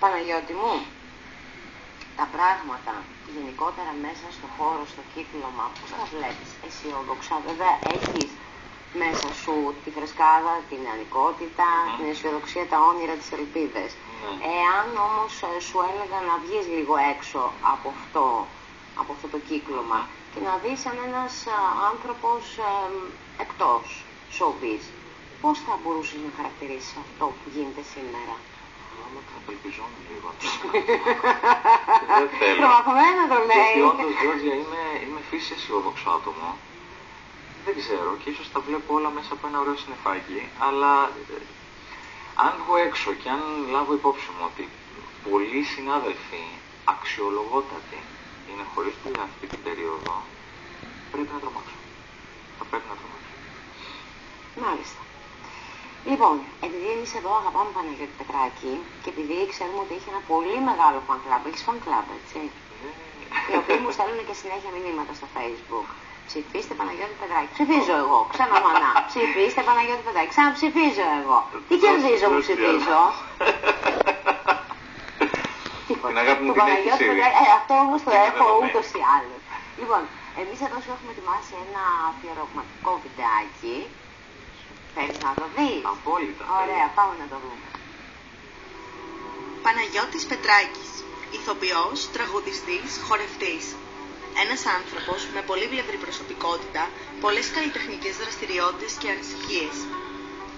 Παναγιώτη μου, τα πράγματα γενικότερα μέσα στο χώρο, στο κύκλωμα, πώς τα βλέπεις αισιόδοξα? Βέβαια έχεις μέσα σου τη φρεσκάδα, την νεανικότητα, την αισιοδοξία, τα όνειρα, τις ελπίδες. Εάν όμως σου έλεγα να βγεις λίγο έξω από αυτό το κύκλωμα και να δεις σαν ένας άνθρωπος εκτός showbiz, πώς θα μπορούσες να χαρακτηρίσεις αυτό που γίνεται σήμερα? Θα απελπιζόμουν λίγο. Δεν θέλω. Προβαχμένα το λέει. Γιατί όντως, Γιώργια, είμαι φύση αισιόδοξο άτομο. Δεν ξέρω, και ίσως τα βλέπω όλα μέσα από ένα ωραίο συννεφάκι, αλλά αν βγω έξω και αν λάβω υπόψη μου ότι πολλοί συνάδελφοι αξιολογότατοι είναι χωρίς δουλειά αυτή την περίοδο, πρέπει να τρομάξω. Θα πρέπει να τρομάξω. Μάλιστα. Λοιπόν, επειδή εμείς εδώ αγαπάμε Παναγιώτη Πετράκη και επειδή ξέρουμε ότι έχει ένα πολύ μεγάλο fan club, έχεις fan club, έτσι, οι οποίοι μου στέλνουν και συνέχεια μηνύματα στο Facebook. Ψηφίστε Παναγιώτη Πετράκη. Ψηφίζω εγώ, ξαναμανά. Ψηφίστε Παναγιώτη Πετράκη. Ξαναψηφίζω εγώ. Τι κερδίζω που ψηφίζω? Την αγάπη μου την έχεις ήδη. Αυτό όμως το έχω ούτως ή άλλως. Λοιπόν, εμείς εδώ σου έχουμε ετοιμάσει ένα αφιερωματικό βιντεάκι. Θέλεις να το δεις? Απόλυτα. Ωραία, πάμε να το δούμε. Παναγιώτης Πετράκης, ηθοποιός, τραγουδιστής, χορευτής. Ένας άνθρωπος με πολύβλευρη προσωπικότητα, πολλές καλλιτεχνικές δραστηριότητες και ανησυχίες.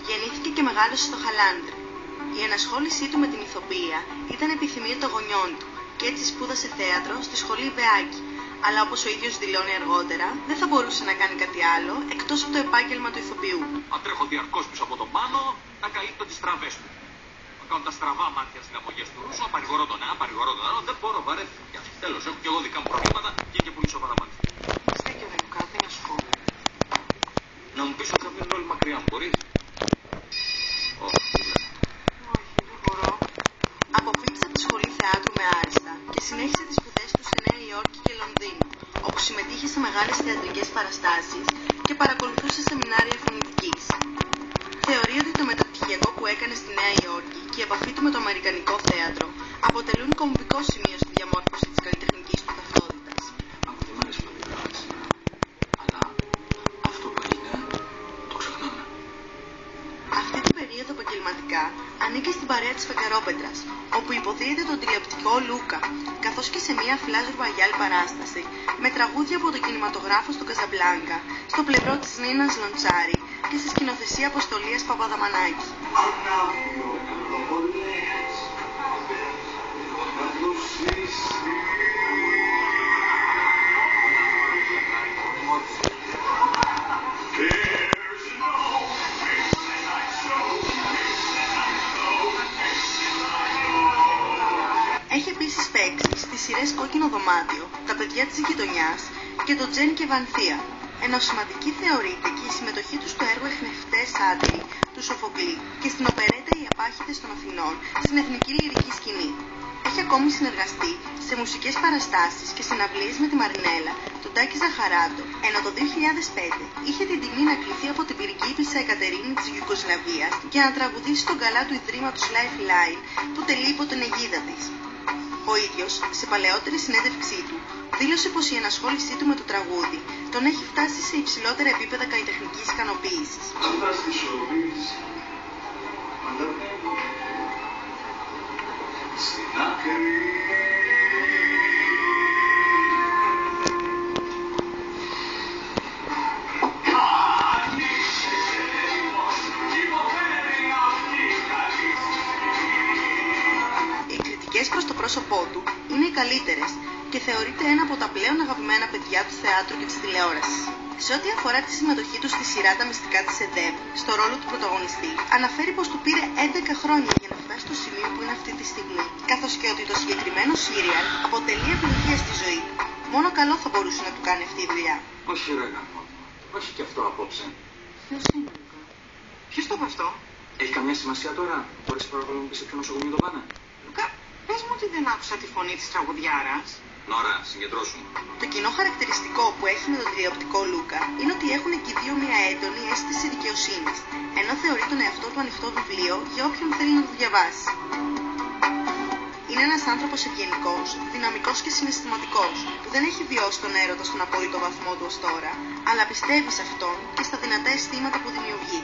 Γεννήθηκε και μεγάλωσε στο Χαλάνδρι. Η ενασχόλησή του με την ηθοποιία ήταν επιθυμία των γονιών του και έτσι σπούδασε θέατρο στη σχολή Βεάκη, αλλά όπως ο ίδιος δηλώνει αργότερα, δεν θα μπορούσε να κάνει κάτι άλλο εκτός από το επάγγελμα του ηθοποιού. Αν τρέχω διαρκώς πίσω από τον πάνω, να καλύπτω τις τραβές του. Να κάνω τα στραβά μάτια στις λαμογιές του Ρούσου, παρηγορώ τον ένα, παρηγορώ τον άλλο, δεν μπορώ, βαρέθηκα. Τέλος, έχω και εγώ δικά μου προβλήματα και πολύ σοβαρά μάτια. Στέκιο δεν μου κάτι να σου πω. Να μου πεις ότι θα βγουν όλοι μακριά μου, μπορείς? Όχι, δεν μπορώ. Αποφύτησε από τη σχολή θεάτρου με άριστα και συνέχισε τις σπουδές του σε Νέα Υόρκη και Λονδίνο, όπου συμμετείχε σε μεγάλες θεατρικές παραστάσεις και παρακολουθούσε σεμινάρια φωνητικής. Θεωρεί ότι το μεταπτυχιακό που έκανε στη Νέα Υόρκη και η επαφή του με το αμερικανικό θέατρο αποτελούν κομβικό σημείο στη διαμόρφωση της καλλιτεχνικής του ταυτότητας. Από τη μέρα που αντιδράς, αλλά αυτό που έγινε το ξεχνάμε. Αυτή την περίοδο επαγγελματικά ανήκε στην παρέα της Φεγγαρόπετρας, όπου υποδίεται τον τηλεοπτικό Λούκα, καθώς και σε μια Flash Royale παράσταση με τραγούδια από τον κινηματογράφο στο Καζαμπλάνκα, στο πλευρό της Νίνας Λοντσάρη και στη σκηνοθεσία Αποστολίας Παπαδαμανάκη. Έχει επίσης παίξει στις σειρές Κόκκινο Δωμάτιο, Τα παιδιά της γειτονιάς και το Τζένι και Βανθία, ενώ σημαντική θεωρείται και η συμμετοχή του στο έργο Εχνευτές άντροι του Σοφοκλή και στην οπερέτα Οι Απάχητες των Αθηνών στην Εθνική Λυρική Σκηνή. Έχει ακόμη συνεργαστεί σε μουσικές παραστάσεις και συναυλίες με τη Μαρινέλα, τον Τάκη Ζαχαράτο, ενώ το 2005 είχε την τιμή να κληθεί από την πυριγκίπισσα Εκατερίνη της Ιουγκοσλαβίας για να τραγουδήσει στον καλά του Ιδρύματος Lifeline που τελεί υπό την αιγίδα της. Ο ίδιος, σε παλαιότερη συνέντευξή του, δήλωσε πως η ενασχόλησή του με το τραγούδι τον έχει φτάσει σε υψηλότερα επίπεδα καλλιτεχνικής ικανοποίησης. Οι κριτικές προς το πρόσωπό του είναι οι καλύτερες και θεωρείται ένα από τα πλέον αγαπημένα παιδιά του θεάτρου και της τηλεόρασης. Σε ό,τι αφορά τη συμμετοχή του στη σειρά Τα Μυστικά της ΕΔΕΠ, στο ρόλο του πρωταγωνιστή, αναφέρει πως του πήρε 11 χρόνια για να φτάσει στο σημείο που είναι αυτή τη στιγμή, καθώς και ότι το συγκεκριμένο σύριαλ αποτελεί ευλογία στη ζωή του. Μόνο καλό θα μπορούσε να του κάνει αυτή η δουλειά. Όχι ρε γαμώ, όχι και αυτό απόψε. Ποιος είναι, Λούκα? Ποιος το είπε αυτό? Έχει καμιά σημασία τώρα, μπορείς παρακαλώ να μου πεις σε ποιο νοσοκομείο το πάνε? Λούκα, πες μου ότι δεν άκουσα τη φωνή της τραγουδιάρας. Νόρα, συγκεντρώσου. Το κοινό χαρακτηριστικό που έχει με τον τηλεοπτικό Λούκα είναι ότι έχουν και οι δύο μια έντονη αίσθηση δικαιοσύνης, ενώ θεωρεί τον εαυτό του ανοιχτό βιβλίο για όποιον θέλει να το διαβάσει. είναι ένας άνθρωπος ευγενικός, δυναμικός και συναισθηματικός, που δεν έχει βιώσει τον έρωτα στον απόλυτο βαθμό του ως τώρα, αλλά πιστεύει σε αυτόν και στα δυνατά αισθήματα που δημιουργεί.